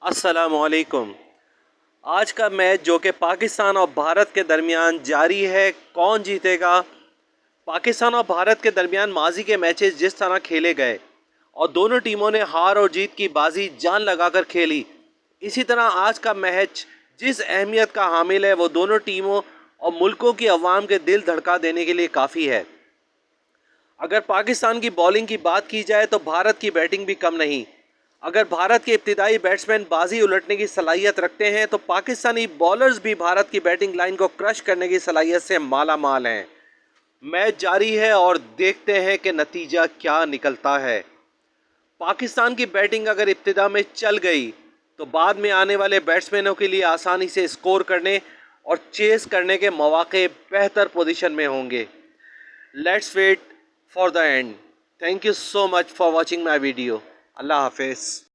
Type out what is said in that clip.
अस्सलामुअलैकुम। आज का मैच जो कि पाकिस्तान और भारत के दरमियान जारी है, कौन जीतेगा? पाकिस्तान और भारत के दरमियान माजी के मैचेस जिस तरह खेले गए और दोनों टीमों ने हार और जीत की बाजी जान लगाकर खेली, इसी तरह आज का मैच जिस अहमियत का हामिल है वो दोनों टीमों और मुल्कों की अवाम के दिल धड़का देने के लिए काफ़ी है। अगर पाकिस्तान की बॉलिंग की बात की जाए तो भारत की बैटिंग भी कम नहीं। अगर भारत के इब्तिदाई बैट्समैन बाजी उलटने की सलाहियत रखते हैं तो पाकिस्तानी बॉलर्स भी भारत की बैटिंग लाइन को क्रश करने की सलाहियत से माला माल हैं। मैच जारी है और देखते हैं कि नतीजा क्या निकलता है। पाकिस्तान की बैटिंग अगर इब्तिदा में चल गई तो बाद में आने वाले बैट्समैनों के लिए आसानी से स्कोर करने और चेस करने के मौके बेहतर पोजीशन में होंगे। Let's wait for the end. Thank you so much for watching my video. अल्लाह हाफिज़।